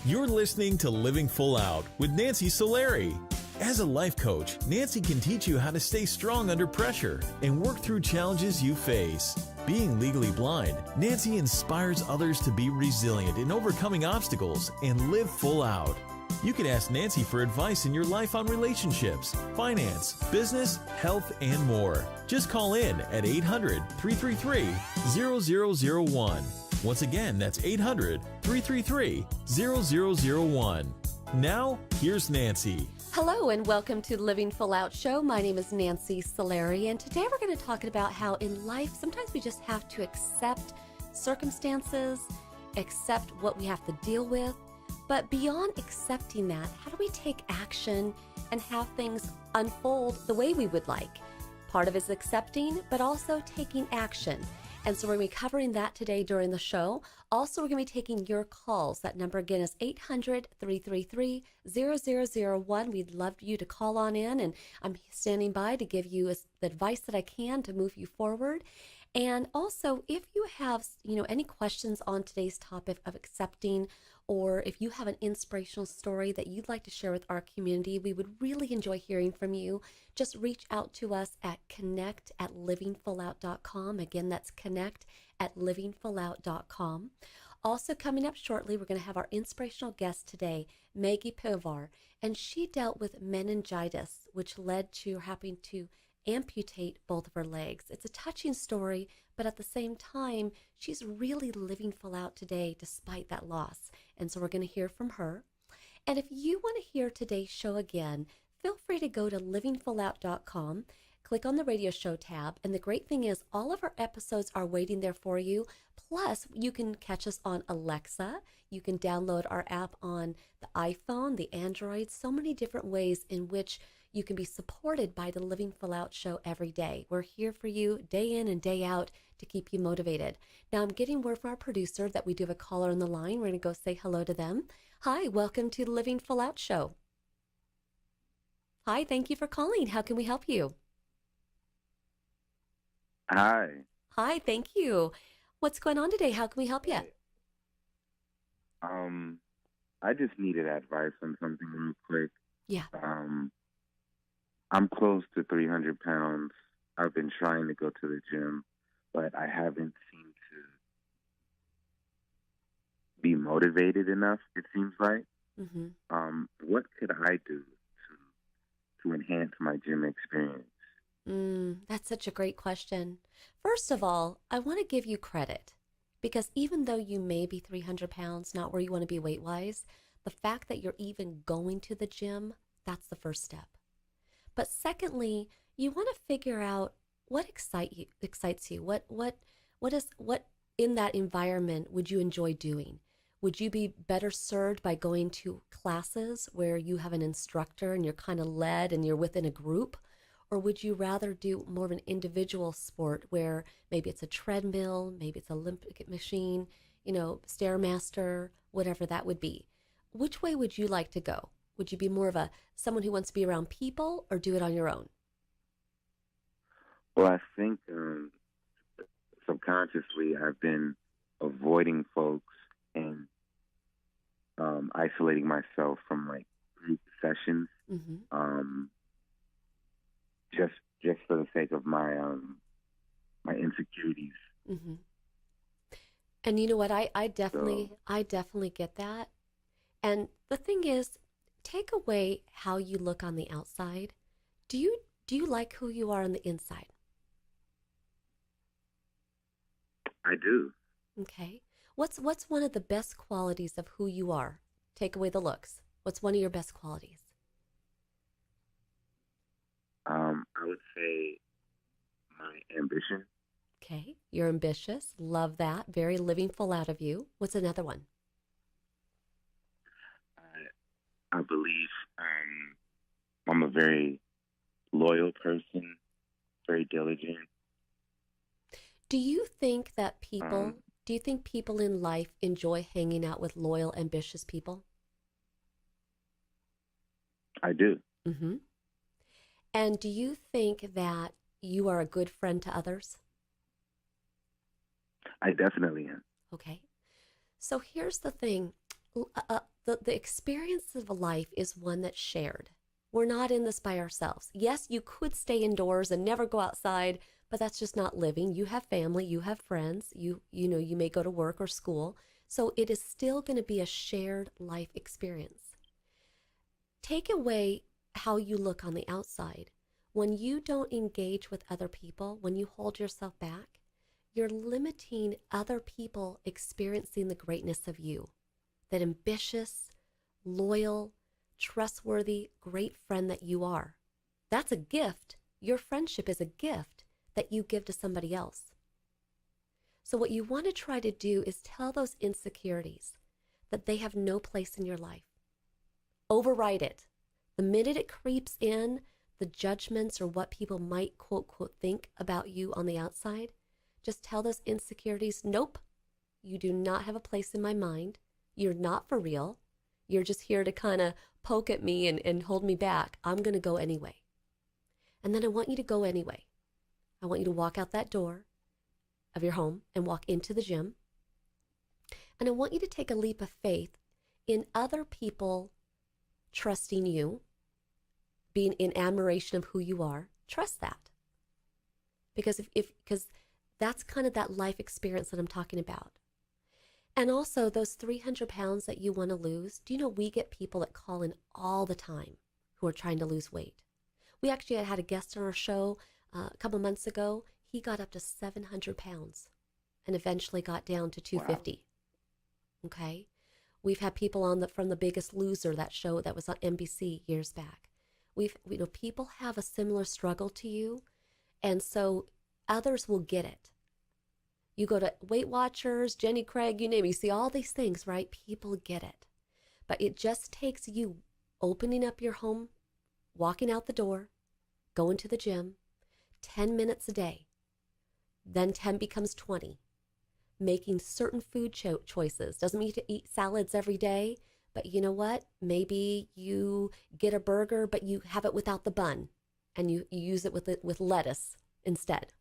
You're listening to Living Full Out with Nancy Solari. As a life coach, Nancy can teach you how to stay strong under pressure and work through challenges you face. Being legally blind, Nancy inspires others to be resilient in overcoming obstacles and live full out. You can ask Nancy for advice in your life on relationships, finance, business, health, and more. Just call in at 800-333-0001. Once again, that's 800-333-0001. Now, here's Nancy. Hello and welcome to the Living Full Out Show. My name is Nancy Solari, and today we're going to talk about how in life sometimes we just have to accept circumstances, accept what we have to deal with. But beyond accepting that, how do we take action and have things unfold the way we would like? Part of it is accepting, but also taking action. And so we're going to be covering that today during the show. Also, we're going to be taking your calls. That number again is 800-333-0001. We'd love you to call on in, and I'm standing by to give you the advice that I can to move you forward. And also, if you have, any questions on today's topic of accepting, or if you have an inspirational story that you'd like to share with our community, we would really enjoy hearing from you. Just reach out to us at connect@livingfullout.com. Again, that's connect@livingfullout.com. Also coming up shortly, we're going to have our inspirational guest today, Maggi Pivovar, and she dealt with meningitis, which led to her having to amputate both of her legs. It's a touching story, but at the same time, she's really living full out today despite that loss. And so we're going to hear from her. And if you want to hear today's show again, feel free to go to livingfullout.com, click on the radio show tab. And the great thing is all of our episodes are waiting there for you. Plus, you can catch us on Alexa. You can download our app on the iPhone, the Android, so many different ways in which you can be supported by the Living Full Out show every day. We're here for you day in and day out to keep you motivated. Now, I'm getting word from our producer that we do have a caller on the line. We're going to go say hello to them. Hi, welcome to the Living Full Out show. Hi, thank you for calling. How can we help you? Hi. Hi, thank you. What's going on today? How can we help you? I just needed advice on something real quick. Yeah. I'm close to 300 pounds. I've been trying to go to the gym, but I haven't seemed to be motivated enough, it seems like. Mm-hmm. What could I do to enhance my gym experience? That's such a great question. First of all, I want to give you credit because even though you may be 300 pounds, not where you want to be weight-wise, the fact that you're even going to the gym, that's the first step. But secondly, you want to figure out what excites you. What in that environment would you enjoy doing? Would you be better served by going to classes where you have an instructor and you're kind of led and you're within a group? Or would you rather do more of an individual sport where maybe it's a treadmill, maybe it's an Olympic machine, Stairmaster, whatever that would be? Which way would you like to go? Would you be more of someone who wants to be around people or do it on your own? Well, I think subconsciously I've been avoiding folks and isolating myself from group sessions, just for the sake of my my insecurities. Mm-hmm. And you know what? I definitely get that. And the thing is, take away how you look on the outside. Do you like who you are on the inside? I do. Okay. What's one of the best qualities of who you are? Take away the looks. What's one of your best qualities? I would say my ambition. Okay. You're ambitious. Love that. Very living full out of you. What's another one? I believe I'm a very loyal person, very diligent. Do you think people in life enjoy hanging out with loyal, ambitious people? I do. Mm-hmm. And do you think that you are a good friend to others? I definitely am. Okay. So here's the thing. the experience of a life is one that's shared. We're not in this by ourselves. Yes, you could stay indoors and never go outside, but that's just not living. You have family, you have friends, you may go to work or school. So it is still going to be a shared life experience. Take away how you look on the outside. When you don't engage with other people, when you hold yourself back, you're limiting other people experiencing the greatness of you. That ambitious, loyal, trustworthy, great friend that you are. That's a gift. Your friendship is a gift that you give to somebody else. So what you want to try to do is tell those insecurities that they have no place in your life. Override it. The minute it creeps in, the judgments or what people might quote, quote, think about you on the outside, just tell those insecurities, nope, you do not have a place in my mind. You're not for real. You're just here to kind of poke at me and hold me back. I'm going to go anyway. And then I want you to go anyway. I want you to walk out that door of your home and walk into the gym. And I want you to take a leap of faith in other people trusting you, being in admiration of who you are. Trust that. Because because that's kind of that life experience that I'm talking about. And also those 300 pounds that you want to lose, do you know we get people that call in all the time who are trying to lose weight? We actually had a guest on our show a couple months ago. He got up to 700 pounds and eventually got down to 250. Wow. Okay. We've had people on from The Biggest Loser, that show that was on NBC years back. People have a similar struggle to you. And so others will get it. You go to Weight Watchers, Jenny Craig, you name it. You see all these things, right? People get it. But it just takes you opening up your home, walking out the door, going to the gym, 10 minutes a day. Then 10 becomes 20. Making certain food choices. Doesn't mean to eat salads every day, but you know what? Maybe you get a burger, but you have it without the bun, and you use it with lettuce instead.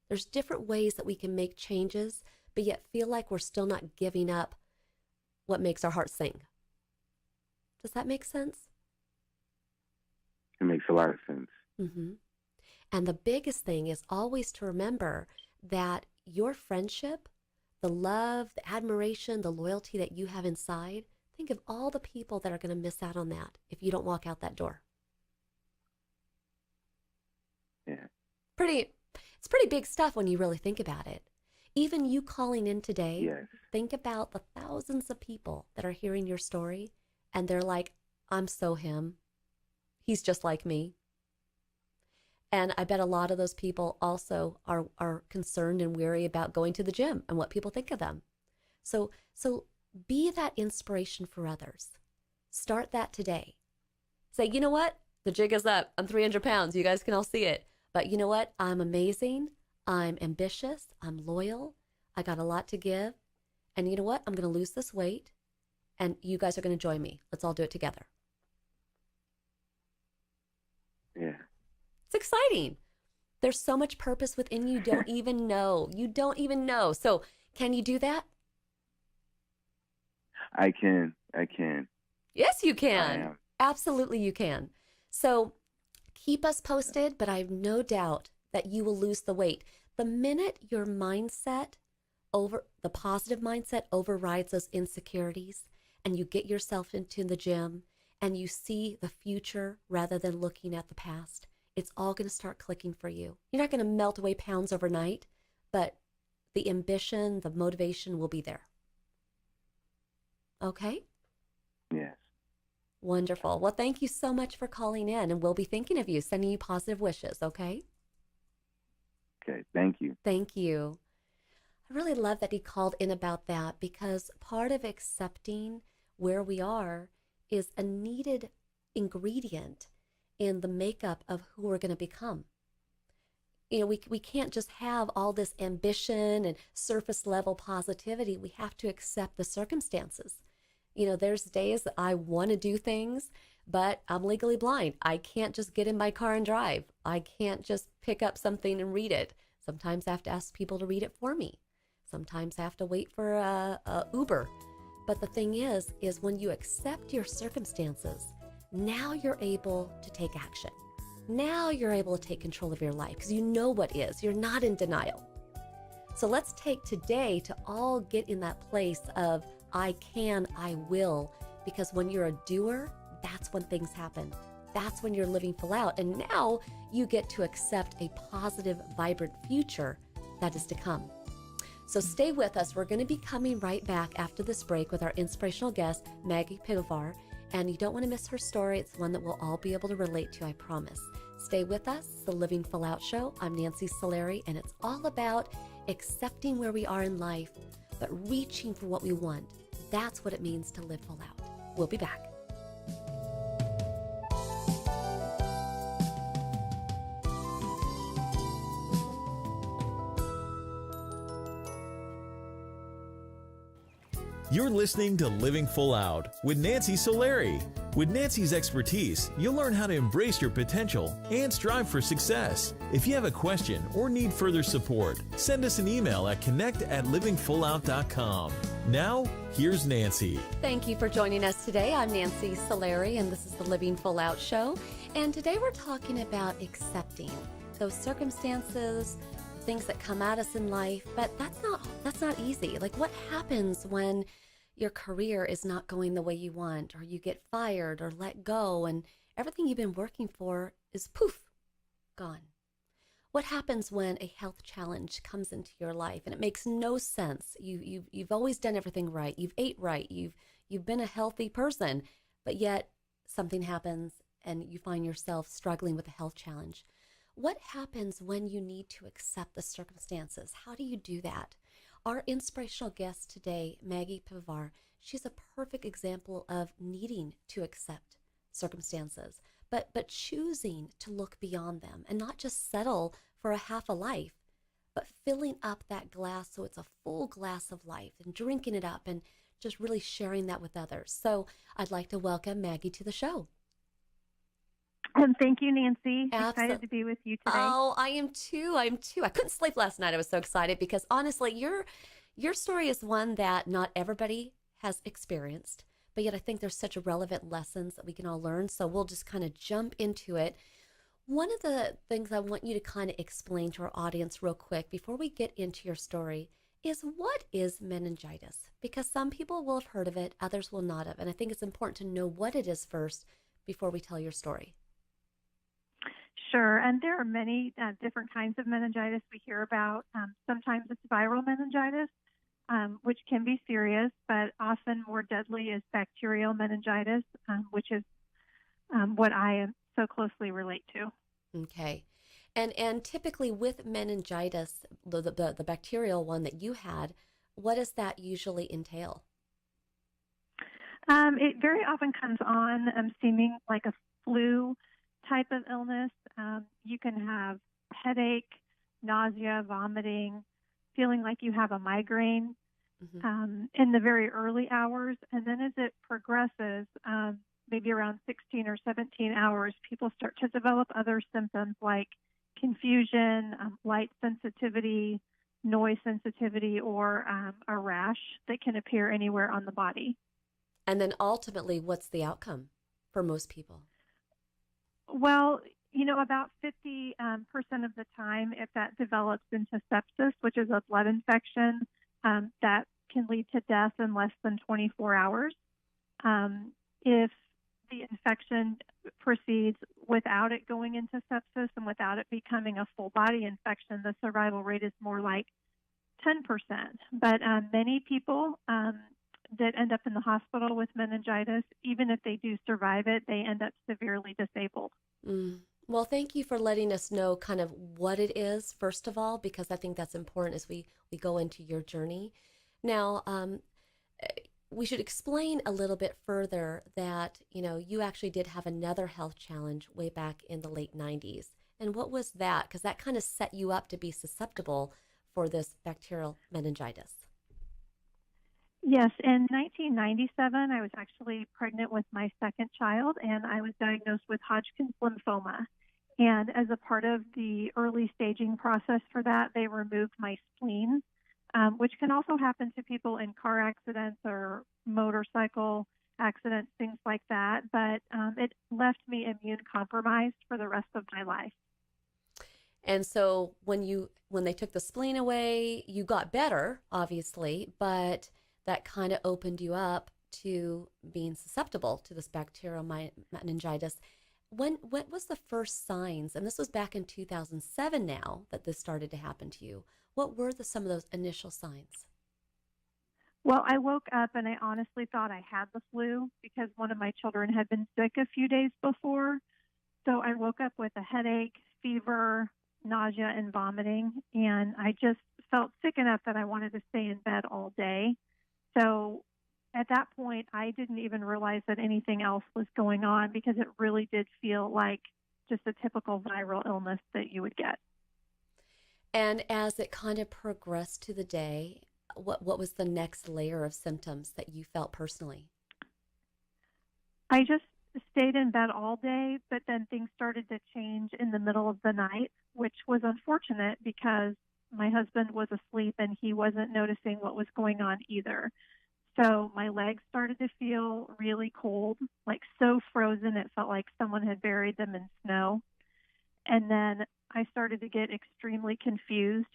There's different ways that we can make changes, but yet feel like we're still not giving up what makes our heart sing. Does that make sense? It makes a lot of sense. Mm-hmm. And the biggest thing is always to remember that your friendship, the love, the admiration, the loyalty that you have inside, think of all the people that are going to miss out on that if you don't walk out that door. Yeah. It's pretty big stuff when you really think about it. Even you calling in today, yes. Think about the thousands of people that are hearing your story and they're like, I'm so him. He's just like me. And I bet a lot of those people also are concerned and weary about going to the gym and what people think of them. So be that inspiration for others. Start that today. Say, you know what? The jig is up. I'm 300 pounds. You guys can all see it. But you know what? I'm amazing. I'm ambitious. I'm loyal. I got a lot to give. And you know what? I'm going to lose this weight. And you guys are going to join me. Let's all do it together. Yeah. It's exciting. There's so much purpose within you don't even know. You don't even know. So can you do that? I can. Yes, you can. Absolutely you can. So keep us posted, but I have no doubt that you will lose the weight. The minute your mindset the positive mindset overrides those insecurities and you get yourself into the gym and you see the future rather than looking at the past, it's all going to start clicking for you. You're not going to melt away pounds overnight, but the ambition, the motivation will be there. Okay? Yes. Wonderful. Well, thank you so much for calling in, and we'll be thinking of you, sending you positive wishes, okay? Okay, thank you. Thank you. I really love that he called in about that because part of accepting where we are is a needed ingredient in the makeup of who we're going to become. You know, we can't just have all this ambition and surface level positivity. We have to accept the circumstances. You know, there's days that I want to do things, but I'm legally blind. I can't just get in my car and drive. I can't just pick up something and read it. Sometimes I have to ask people to read it for me. Sometimes I have to wait for a Uber. But the thing is when you accept your circumstances, now you're able to take action. Now you're able to take control of your life because you know what is. You're not in denial. So let's take today to all get in that place of I can, I will, because when you're a doer, that's when things happen. That's when you're living full out. And now you get to accept a positive, vibrant future that is to come. So stay with us. We're going to be coming right back after this break with our inspirational guest, Maggi Pivovar. And you don't want to miss her story. It's one that we'll all be able to relate to, I promise. Stay with us. It's the Living Full Out Show. I'm Nancy Solari, and it's all about accepting where we are in life, but reaching for what we want. That's what it means to live full out. We'll be back. You're listening to Living Full Out with Nancy Solari. With Nancy's expertise, you'll learn how to embrace your potential and strive for success. If you have a question or need further support, send us an email at connect@livingfullout.com. Now, here's Nancy. Thank you for joining us today. I'm Nancy Solari, and this is the Living Full Out Show. And today we're talking about accepting those circumstances, things that come at us in life, but that's not easy. Like, what happens when your career is not going the way you want, or you get fired or let go, and everything you've been working for is poof, gone? What happens when a health challenge comes into your life and it makes no sense? You've always done everything right. You've ate right. You've been a healthy person, but yet something happens and you find yourself struggling with a health challenge. What happens when you need to accept the circumstances? How do you do that? Our inspirational guest today, Maggi Pivovar, she's a perfect example of needing to accept circumstances, but choosing to look beyond them and not just settle for a half a life, but filling up that glass so it's a full glass of life and drinking it up and just really sharing that with others. So I'd like to welcome Maggi to the show. Thank you, Nancy. Excited to be with you today. Oh, I am too. I couldn't sleep last night. I was so excited because honestly, your story is one that not everybody has experienced, but yet I think there's such relevant lessons that we can all learn. So we'll just kind of jump into it. One of the things I want you to kind of explain to our audience real quick before we get into your story is, what is meningitis? Because some people will have heard of it, others will not have. And I think it's important to know what it is first before we tell your story. Sure, and there are many different kinds of meningitis we hear about. Sometimes it's viral meningitis, which can be serious, but often more deadly is bacterial meningitis, which is what I so closely relate to. Okay. And typically with meningitis, the bacterial one that you had, what does that usually entail? It very often comes on seeming like a flu type of illness. You can have headache, nausea, vomiting, feeling like you have a migraine in the very early hours. And then as it progresses, maybe around 16 or 17 hours, people start to develop other symptoms like confusion, light sensitivity, noise sensitivity, or a rash that can appear anywhere on the body. And then ultimately, what's the outcome for most people? Well, about 50% of the time, if that develops into sepsis, which is a blood infection, that can lead to death in less than 24 hours. If the infection proceeds without it going into sepsis and without it becoming a full body infection, the survival rate is more like 10%. But many people that end up in the hospital with meningitis, even if they do survive it, they end up severely disabled. Well, thank you for letting us know kind of what it is, first of all, because I think that's important as we go into your journey. Now, we should explain a little bit further that, you actually did have another health challenge way back in the late 90s. And what was that? Because that kind of set you up to be susceptible for this bacterial meningitis. Yes, in 1997, I was actually pregnant with my second child, and I was diagnosed with Hodgkin's lymphoma. And as a part of the early staging process for that, they removed my spleen which can also happen to people in car accidents or motorcycle accidents, things like that. But it left me immune compromised for the rest of my life. And so when they took the spleen away, you got better, obviously, but that kind of opened you up to being susceptible to this bacterial meningitis. What was the first signs, and this was back in 2007 now, that this started to happen to you? What were some of those initial signs? Well, I woke up and I honestly thought I had the flu because one of my children had been sick a few days before. So I woke up with a headache, fever, nausea, and vomiting, and I just felt sick enough that I wanted to stay in bed all day. So at that point, I didn't even realize that anything else was going on because it really did feel like just a typical viral illness that you would get. And as it kind of progressed to the day, what was the next layer of symptoms that you felt personally? I just stayed in bed all day, but then things started to change in the middle of the night, which was unfortunate because my husband was asleep and he wasn't noticing what was going on either. So my legs started to feel really cold, like so frozen it felt like someone had buried them in snow. And then I started to get extremely confused.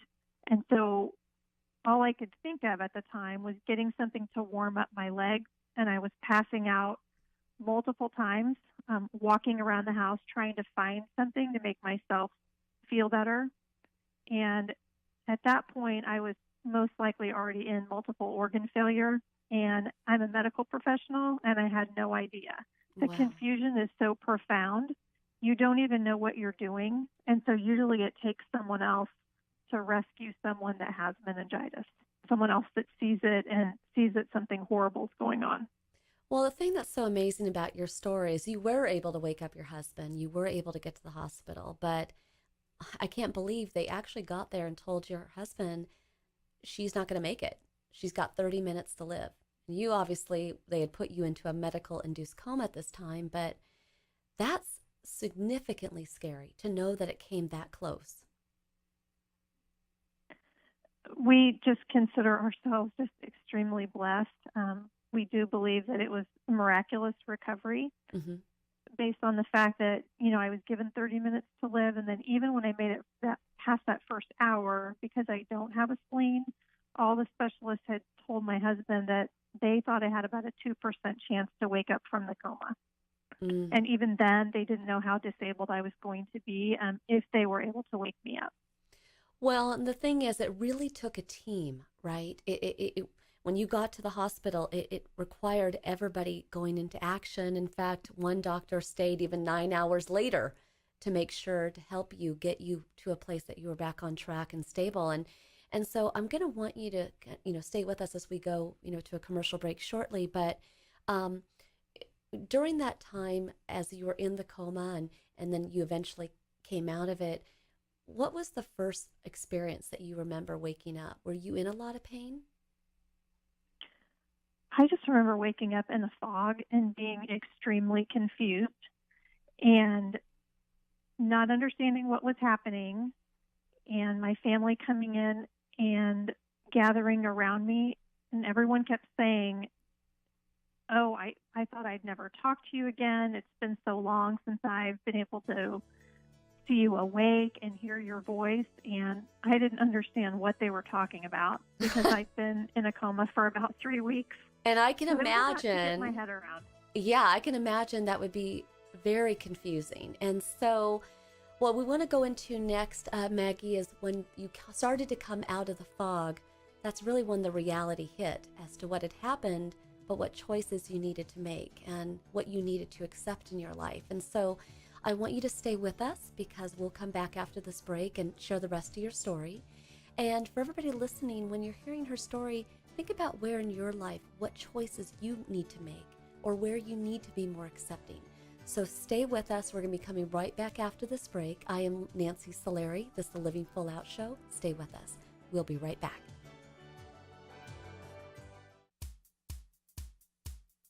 And so all I could think of at the time was getting something to warm up my legs, and I was passing out multiple times, walking around the house trying to find something to make myself feel better. And at that point, I was most likely already in multiple organ failure, and I'm a medical professional, and I had no idea. The confusion is so profound. You don't even know what you're doing, and so usually it takes someone else to rescue someone that has meningitis, someone else that sees it and sees that something horrible is going on. Well, the thing that's so amazing about your story is you were able to wake up your husband. You were able to get to the hospital, but I can't believe they actually got there and told your husband she's not going to make it. She's got 30 minutes to live. You obviously, they had put you into a medical induced coma at this time, but that's significantly scary to know that it came that close. We just consider ourselves just extremely blessed. We do believe that it was a miraculous recovery based on the fact that, I was given 30 minutes to live. And then even when I made it past that first hour, because I don't have a spleen, all the specialists had told my husband that they thought I had about a 2% chance to wake up from the coma. And even then, they didn't know how disabled I was going to be if they were able to wake me up. Well, and the thing is, it really took a team, right? When you got to the hospital, it required everybody going into action. In fact, one doctor stayed even 9 hours later to make sure to help you get you to a place that you were back on track and stable. And so I'm going to want you to, stay with us as we go, to a commercial break shortly. But during that time, as you were in the coma and then you eventually came out of it, what was the first experience that you remember waking up? Were you in a lot of pain? I just remember waking up in a fog and being extremely confused and not understanding what was happening, and my family coming in and gathering around me, and everyone kept saying, "Oh, I thought I'd never talk to you again. It's been so long since I've been able to see you awake and hear your voice." And I didn't understand what they were talking about because I'd been in a coma for about 3 weeks. And I can imagine, get my head around. Yeah, I can imagine that would be very confusing. And so what we want to go into next, Maggie, is when you started to come out of the fog, that's really when the reality hit as to what had happened, but what choices you needed to make and what you needed to accept in your life. And so I want you to stay with us because we'll come back after this break and share the rest of your story. And for everybody listening, when you're hearing her story, think about where in your life, what choices you need to make or where you need to be more accepting. So stay with us. We're going to be coming right back after this break. I am Nancy Solari. This is the Living Full Out Show. Stay with us. We'll be right back.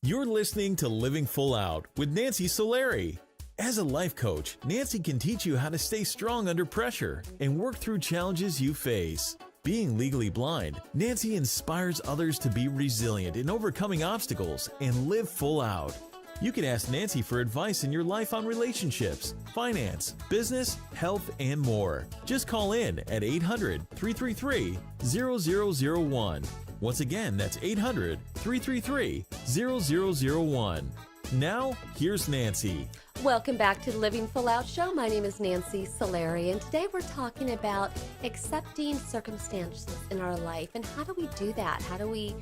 You're listening to Living Full Out with Nancy Solari. As a life coach, Nancy can teach you how to stay strong under pressure and work through challenges you face. Being legally blind, Nancy inspires others to be resilient in overcoming obstacles and live full out. You can ask Nancy for advice in your life on relationships, finance, business, health, and more. Just call in at 800-333-0001. Once again, that's 800-333-0001. Now, here's Nancy. Welcome back to the Living Full Out Show. My name is Nancy Solari, and today we're talking about accepting circumstances in our life. And how do we do that? How do we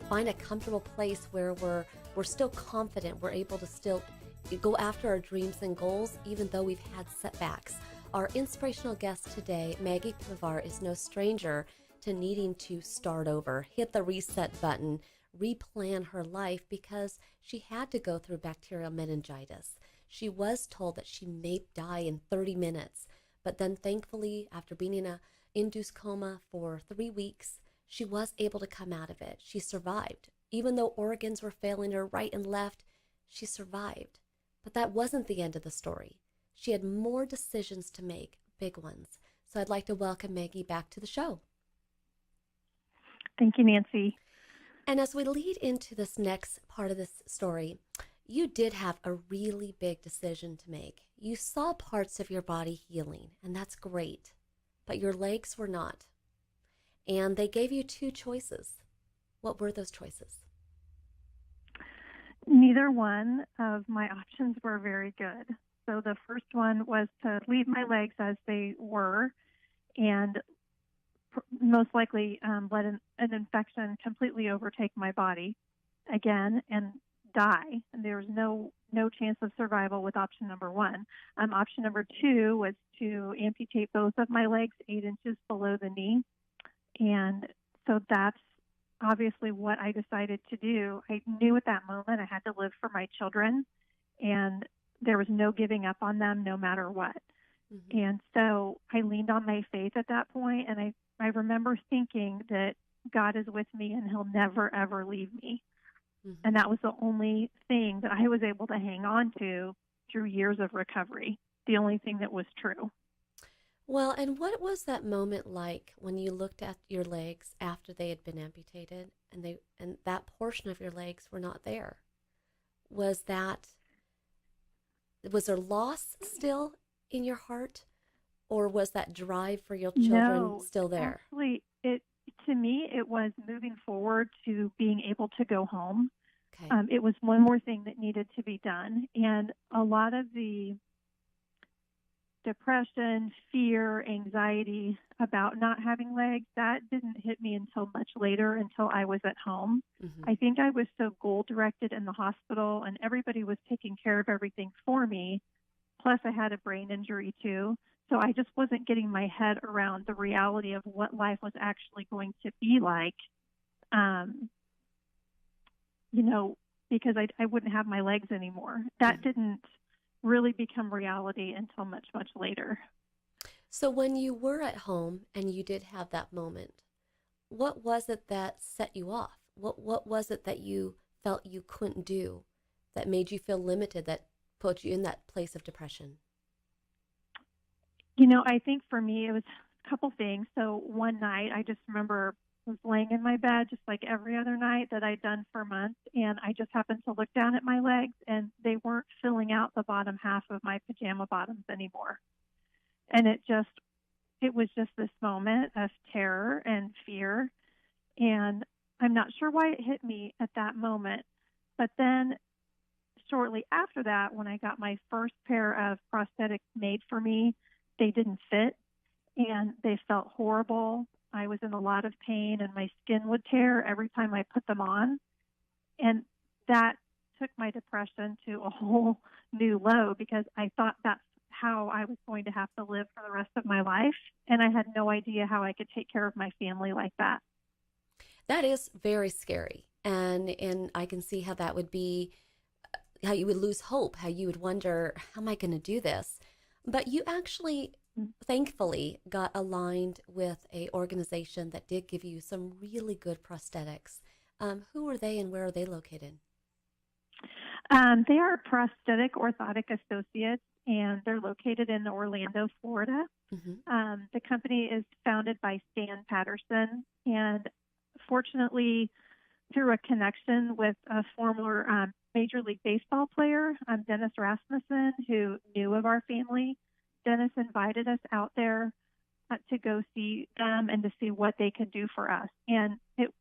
find a comfortable place where we're still confident, we're able to still go after our dreams and goals, even though we've had setbacks? Our inspirational guest today, Maggi Pivovar, is no stranger to needing to start over, hit the reset button, replan her life because she had to go through bacterial meningitis. She was told that she may die in 30 minutes, but then thankfully, after being in a induced coma for 3 weeks, she was able to come out of it. She survived. Even though organs were failing her right and left, she survived. But that wasn't the end of the story. She had more decisions to make, big ones. So I'd like to welcome Maggi back to the show. Thank you, Nancy. And as we lead into this next part of this story, you did have a really big decision to make. You saw parts of your body healing, and that's great, but your legs were not. And they gave you two choices. What were those choices? Neither one of my options were very good. So the first one was to leave my legs as they were and most likely let an infection completely overtake my body again and die. And there was no chance of survival with option number one. Option number two was to amputate both of my legs 8 inches below the knee. And so that's obviously what I decided to do. I knew at that moment I had to live for my children, and there was no giving up on them no matter what. Mm-hmm. And so I leaned on my faith at that point, and I remember thinking that God is with me and he'll never, ever leave me. Mm-hmm. And that was the only thing that I was able to hang on to through years of recovery, the only thing that was true. Well, and what was that moment like when you looked at your legs after they had been amputated and that portion of your legs were not there? Was there loss still in your heart, or was that drive for your children still there? Actually, to me, it was moving forward to being able to go home. Okay. It was one more thing that needed to be done. And a lot of the depression, fear, anxiety about not having legs, that didn't hit me until much later, until I was at home. Mm-hmm. I think I was so goal-directed in the hospital, and everybody was taking care of everything for me. Plus, I had a brain injury, too. So I just wasn't getting my head around the reality of what life was actually going to be like, because I wouldn't have my legs anymore. That didn't really become reality until much, much later. So when you were at home and you did have that moment, what was it that set you off? What was it that you felt you couldn't do that made you feel limited, that put you in that place of depression? I think for me, it was a couple things. So one night, I just remember I was laying in my bed just like every other night that I'd done for months, and I just happened to look down at my legs, and they weren't filling out the bottom half of my pajama bottoms anymore. And it was just this moment of terror and fear, and I'm not sure why it hit me at that moment. But then shortly after that, when I got my first pair of prosthetics made for me, they didn't fit, and they felt horrible. I was in a lot of pain, and my skin would tear every time I put them on. And that took my depression to a whole new low, because I thought that's how I was going to have to live for the rest of my life. And I had no idea how I could take care of my family like that. That is very scary. And I can see how that would be, how you would lose hope, how you would wonder, how am I going to do this? But you actually, thankfully, got aligned with an organization that did give you some really good prosthetics. Who are they and where are they located? They are Prosthetic Orthotic Associates, and they're located in Orlando, Florida. The company is founded by Stan Patterson, and fortunately, through a connection with a former Major League Baseball player, Dennis Rasmussen, who knew of our family, Dennis invited us out there to go see them and to see what they could do for us. And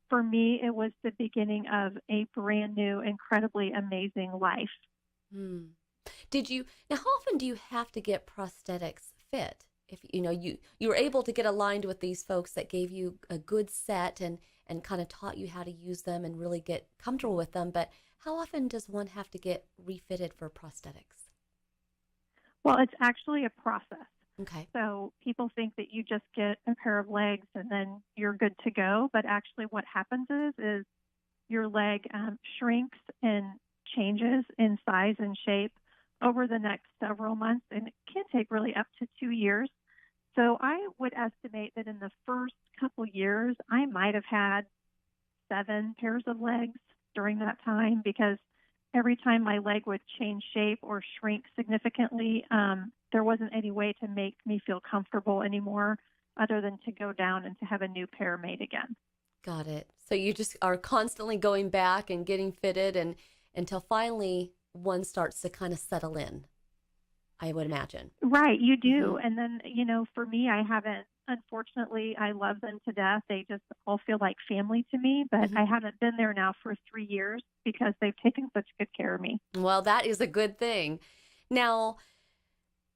for me, it was the beginning of a brand new, incredibly amazing life. Now how often do you have to get prosthetics fit? If you were able to get aligned with these folks that gave you a good set and kind of taught you how to use them and really get comfortable with them, but how often does one have to get refitted for prosthetics? Well, it's actually a process. Okay. So people think that you just get a pair of legs and then you're good to go. But actually what happens is your leg shrinks and changes in size and shape over the next several months, and it can take really up to 2 years. So I would estimate that in the first couple years, I might have had 7 pairs of legs during that time, because every time my leg would change shape or shrink significantly, there wasn't any way to make me feel comfortable anymore other than to go down and to have a new pair made again. Got it. So you just are constantly going back and getting fitted and until finally one starts to kind of settle in, I would imagine. Right, you do. And then, for me, unfortunately, I love them to death. They just all feel like family to me, but I haven't been there now for 3 years because they've taken such good care of me. Well, that is a good thing. Now,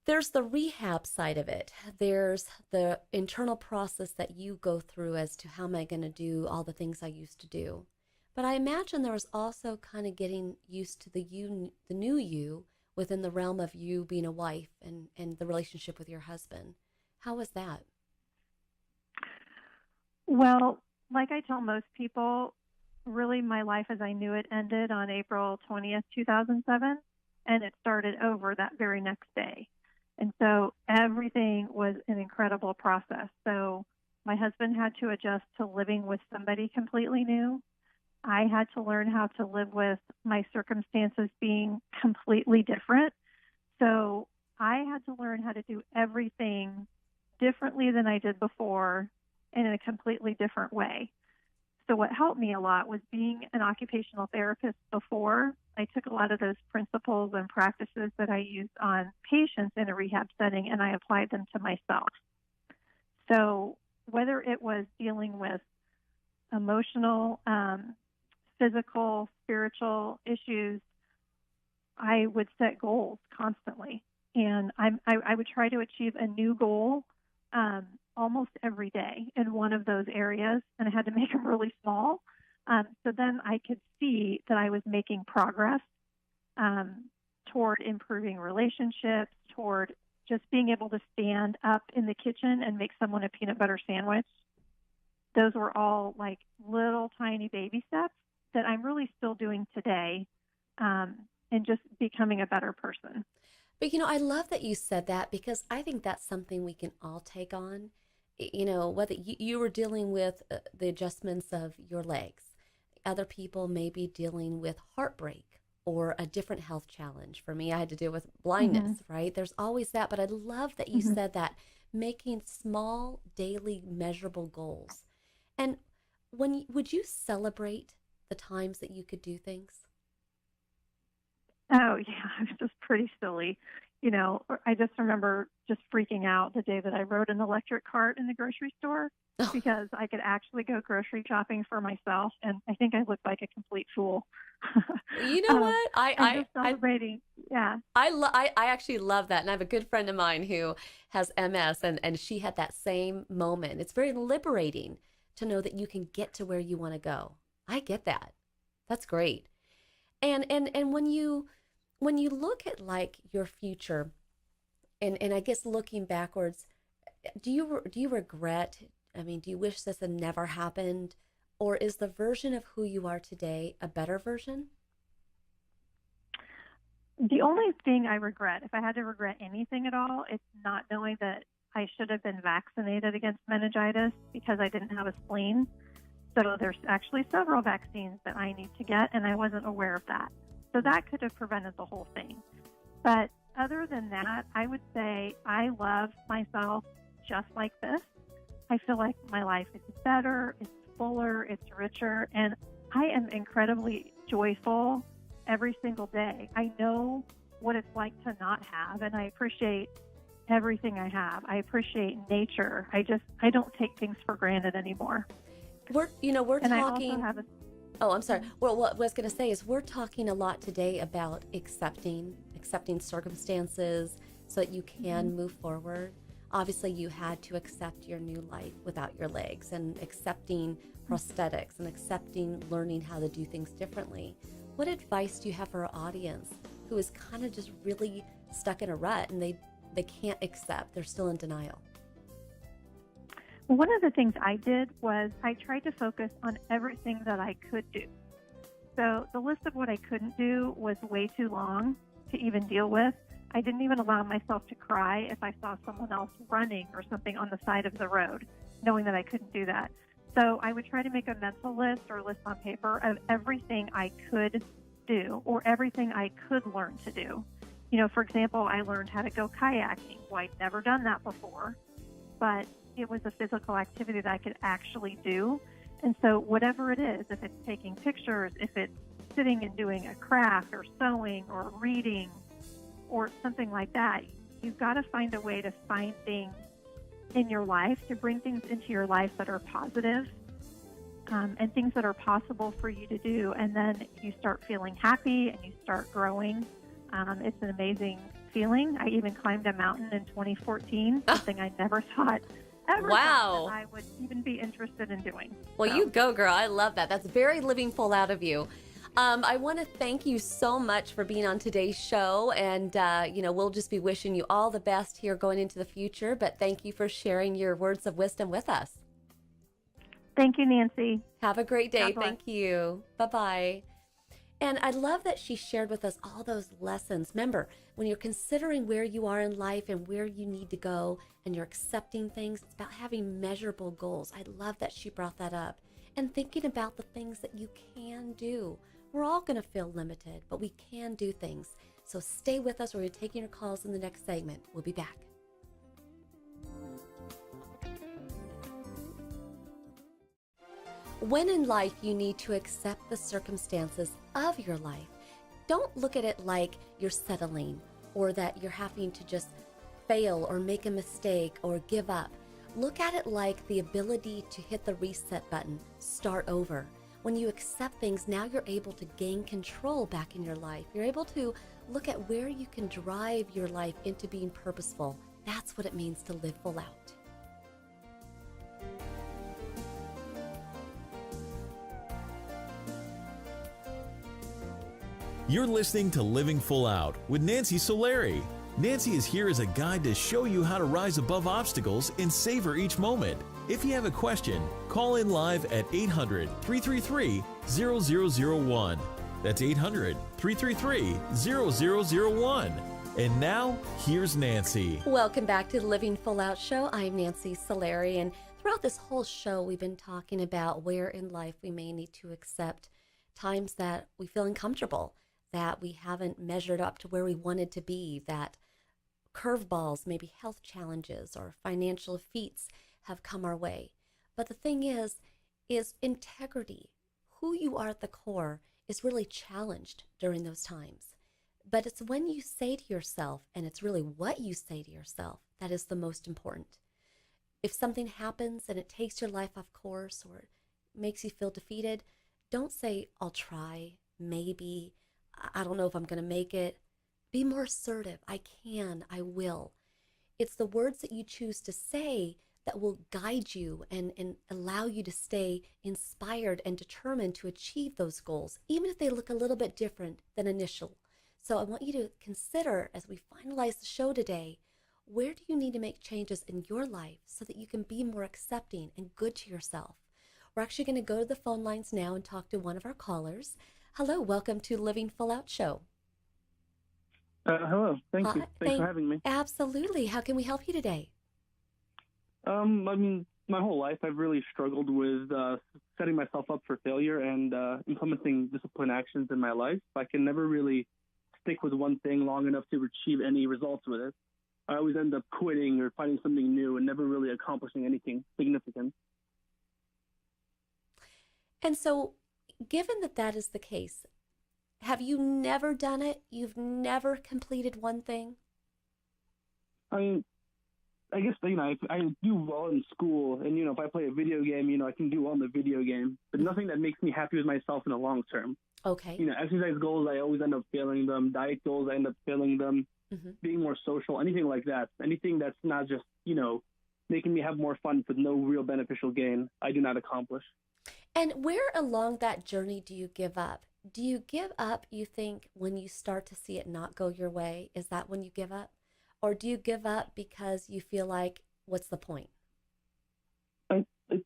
there's the rehab side of it. There's the internal process that you go through as to how am I going to do all the things I used to do. But I imagine there was also kind of getting used to the new you within the realm of you being a wife and the relationship with your husband. How was that? Well, like I tell most people, really my life as I knew it ended on April 20th, 2007, and it started over that very next day. And so everything was an incredible process. So my husband had to adjust to living with somebody completely new. I had to learn how to live with my circumstances being completely different. So I had to learn how to do everything differently than I did before and in a completely different way. So what helped me a lot was being an occupational therapist before. I took a lot of those principles and practices that I used on patients in a rehab setting, and I applied them to myself. So whether it was dealing with emotional, physical, spiritual issues, I would set goals constantly. And I would try to achieve a new goal almost every day in one of those areas, and I had to make them really small. So then I could see that I was making progress toward improving relationships, toward just being able to stand up in the kitchen and make someone a peanut butter sandwich. Those were all like little tiny baby steps that I'm really still doing today, and just becoming a better person. But, I love that you said that, because I think that's something we can all take on. Whether you were dealing with the adjustments of your legs, other people may be dealing with heartbreak or a different health challenge. For me, I had to deal with blindness, right? There's always that. But I love that you said that, making small, daily, measurable goals. And would you celebrate the times that you could do things? Oh, yeah, it was just pretty silly. I just remember just freaking out the day that I rode an electric cart in the grocery store because I could actually go grocery shopping for myself, and I think I looked like a complete fool. You know what? Just celebrating. Yeah. I actually love that. And I have a good friend of mine who has MS, and she had that same moment. It's very liberating to know that you can get to where you want to go. I get that. That's great. And when you look at like your future, and I guess looking backwards, do you regret? I mean, do you wish this had never happened, or is the version of who you are today a better version? The only thing I regret, if I had to regret anything at all, it's not knowing that I should have been vaccinated against meningitis because I didn't have a spleen. So there's actually several vaccines that I need to get, and I wasn't aware of that. So that could have prevented the whole thing. But other than that, I would say I love myself just like this. I feel like my life is better, it's fuller, it's richer, and I am incredibly joyful every single day. I know what it's like to not have, and I appreciate everything I have. I appreciate nature. I don't take things for granted anymore. We're And talking. I also have a Oh, I'm sorry. Well, what I was going to say is we're talking a lot today about accepting circumstances so that you can move forward. Obviously, you had to accept your new life without your legs, and accepting prosthetics, and accepting learning how to do things differently. What advice do you have for our audience who is kind of just really stuck in a rut and they can't accept, they're still in denial? One of the things I did was I tried to focus on everything that I could do. So the list of what I couldn't do was way too long to even deal with. I didn't even allow myself to cry if I saw someone else running or something on the side of the road, knowing that I couldn't do that. So I would try to make a mental list or a list on paper of everything I could do or everything I could learn to do. For example, I learned how to go kayaking. Well, I'd never done that before, but it was a physical activity that I could actually do. And so whatever it is, if it's taking pictures, if it's sitting and doing a craft or sewing or reading or something like that, you've got to find a way to find things in your life, to bring things into your life that are positive, and things that are possible for you to do. And then you start feeling happy and you start growing. It's an amazing feeling. I even climbed a mountain in 2014, something I never thought ever that I would even be interested in doing. Well, you go, girl. I love that. That's very living full out of you. I want to thank you so much for being on today's show. And, we'll just be wishing you all the best here going into the future. But thank you for sharing your words of wisdom with us. Thank you, Nancy. Have a great day. Thank you. Bye-bye. And I love that she shared with us all those lessons. Remember, when you're considering where you are in life and where you need to go and you're accepting things, it's about having measurable goals. I love that she brought that up. And thinking about the things that you can do. We're all going to feel limited, but we can do things. So stay with us. We're going to be taking your calls in the next segment. We'll be back. When in life you need to accept the circumstances of your life, don't look at it like you're settling or that you're having to just fail or make a mistake or give up. Look at it like the ability to hit the reset button, start over. When you accept things, now you're able to gain control back in your life. You're able to look at where you can drive your life into being purposeful. That's what it means to live full out. You're listening to Living Full Out with Nancy Solari. Nancy is here as a guide to show you how to rise above obstacles and savor each moment. If you have a question, call in live at 800-333-0001. That's 800-333-0001. And now, here's Nancy. Welcome back to the Living Full Out Show. I'm Nancy Solari, and throughout this whole show, we've been talking about where in life we may need to accept times that we feel uncomfortable, that we haven't measured up to where we wanted to be, that curveballs, maybe health challenges or financial feats have come our way. But the thing is integrity, who you are at the core, is really challenged during those times. But it's when you say to yourself, and it's really what you say to yourself, that is the most important. If something happens and it takes your life off course or it makes you feel defeated, don't say, I'll try, maybe, I don't know if I'm going to make it. Be more assertive. I can, I will. It's the words that you choose to say that will guide you and allow you to stay inspired and determined to achieve those goals, even if they look a little bit different than initial. So I want you to consider, as we finalize the show today, where do you need to make changes in your life so that you can be more accepting and good to yourself? We're actually going to go to the phone lines now and talk to one of our callers. Hello, welcome to Living Full Out Show. Hello, thank you. Thanks for having me. Absolutely. How can we help you today? My whole life I've really struggled with setting myself up for failure and implementing discipline actions in my life. I can never really stick with one thing long enough to achieve any results with it. I always end up quitting or finding something new and never really accomplishing anything significant. And so, given that that is the case, have you never done it? You've never completed one thing? I mean, I guess, I do well in school, and, if I play a video game, I can do well in the video game, but nothing that makes me happy with myself in the long term. Okay. Exercise goals, I always end up failing them. Diet goals, I end up failing them. Mm-hmm. Being more social, anything like that. Anything that's not just, making me have more fun with no real beneficial gain, I do not accomplish. And where along that journey do you give up? Do you give up, you think, when you start to see it not go your way? Is that when you give up? Or do you give up because you feel like, what's the point? I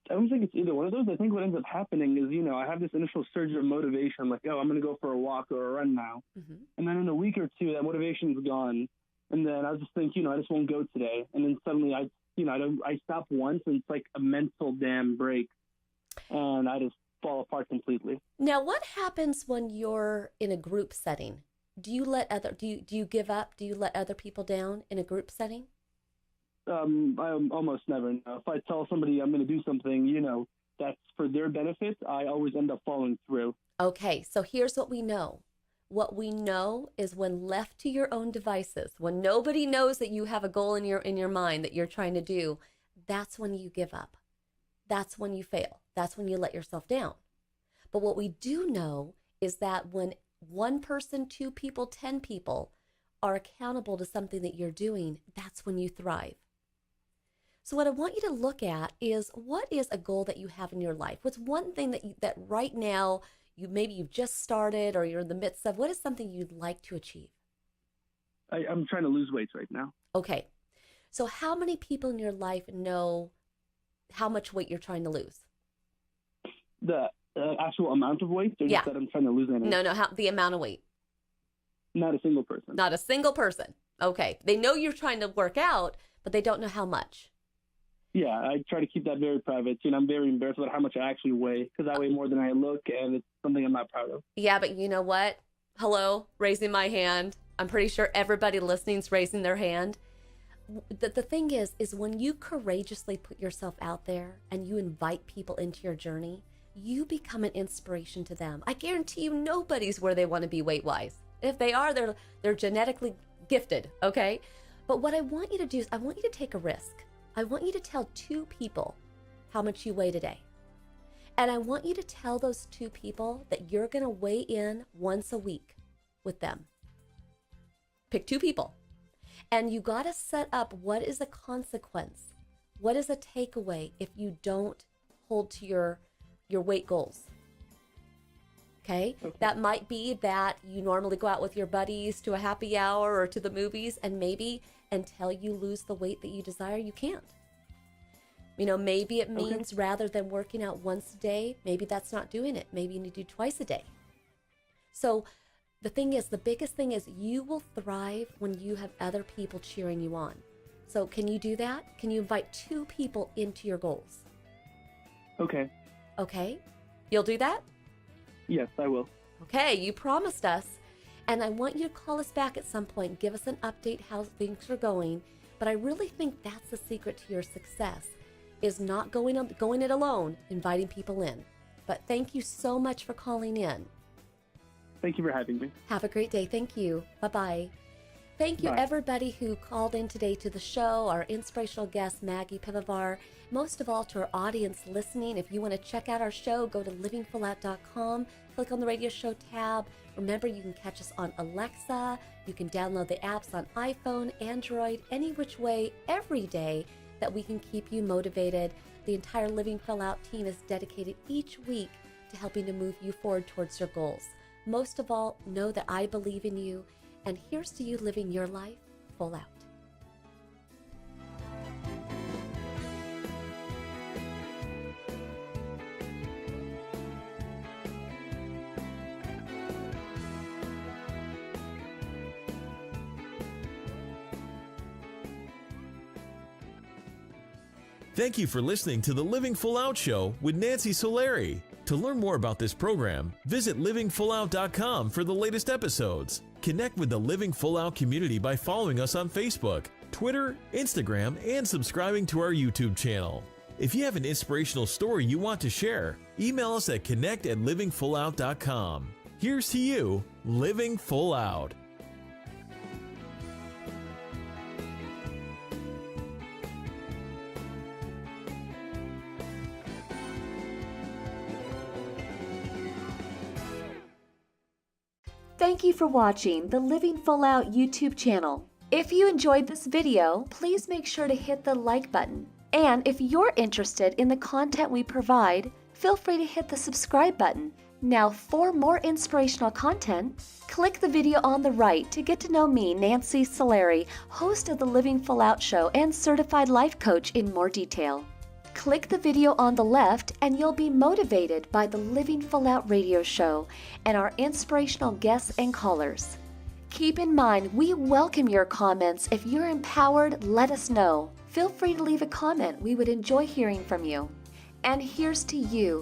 don't think it's either one of those. I think what ends up happening is, I have this initial surge of motivation. I'm like, I'm going to go for a walk or a run now. Mm-hmm. And then in a week or two, that motivation's gone. And then I just think, I just won't go today. And then suddenly I stop once and it's like a mental dam break. And I just fall apart completely. Now, what happens when you're in a group setting? Do you give up? Do you let other people down in a group setting? I almost never know. If I tell somebody I'm going to do something, that's for their benefit, I always end up following through. Okay, so here's what we know. What we know is when left to your own devices, when nobody knows that you have a goal in your mind that you're trying to do, that's when you give up. That's when you fail. That's when you let yourself down. But what we do know is that when one person, 2 people, 10 people are accountable to something that you're doing, that's when you thrive. So what I want you to look at is, what is a goal that you have in your life? What's one thing that right now you've just started or you're in the midst of? What is something you'd like to achieve? I'm trying to lose weight right now. Okay. So how many people in your life know how much weight you're trying to lose? The actual amount of weight, or just that I'm trying to lose anything? No, the amount of weight. Not a single person. Not a single person. Okay. They know you're trying to work out, but they don't know how much. Yeah, I try to keep that very private. I'm very embarrassed about how much I actually weigh, because I weigh more than I look, and it's something I'm not proud of. Yeah, but you know what? Hello, raising my hand. I'm pretty sure everybody listening's raising their hand. The thing is when you courageously put yourself out there and you invite people into your journey, you become an inspiration to them. I guarantee you nobody's where they want to be weight-wise. If they are, they're genetically gifted, okay? But what I want you to do is I want you to take a risk. I want you to tell 2 people how much you weigh today. And I want you to tell those 2 people that you're going to weigh in once a week with them. Pick 2 people. And you got to set up what is a consequence. What is a takeaway if you don't hold to your weight goals? Okay? That might be that you normally go out with your buddies to a happy hour or to the movies, and maybe until you lose the weight that you desire, you can't. Maybe it means rather than working out once a day, maybe that's not doing it. Maybe you need to do twice a day. So the biggest thing is you will thrive when you have other people cheering you on. So can you do that? Can you invite 2 people into your goals? Okay. Okay. You'll do that? Yes, I will. Okay, you promised us. And I want you to call us back at some point and give us an update how things are going. But I really think that's the secret to your success, is not going it alone, inviting people in. But thank you so much for calling in. Thank you for having me. Have a great day. Thank you. Bye-bye. Thank you, everybody who called in today to the show, our inspirational guest, Maggi Pivovar. Most of all, to our audience listening, if you want to check out our show, go to livingfullout.com, click on the radio show tab. Remember, you can catch us on Alexa. You can download the apps on iPhone, Android, any which way, every day, that we can keep you motivated. The entire Living Full Out team is dedicated each week to helping to move you forward towards your goals. Most of all, know that I believe in you, and here's to you living your life full out. Thank you for listening to the Living Full Out Show with Nancy Solari. To learn more about this program, visit livingfullout.com for the latest episodes. Connect with the Living Full Out community by following us on Facebook, Twitter, Instagram, and subscribing to our YouTube channel. If you have an inspirational story you want to share, email us at connect@livingfullout.com. Here's to you, living full out. Thank you for watching the Living Full Out YouTube channel. If you enjoyed this video, please make sure to hit the like button. And if you're interested in the content we provide, feel free to hit the subscribe button. Now, for more inspirational content, click the video on the right to get to know me, Nancy Solari, host of the Living Full Out Show and certified life coach, in more detail. Click the video on the left and you'll be motivated by the Living Full Out radio show and our inspirational guests and callers. Keep in mind, we welcome your comments. If you're empowered, let us know. Feel free to leave a comment. We would enjoy hearing from you. And here's to you,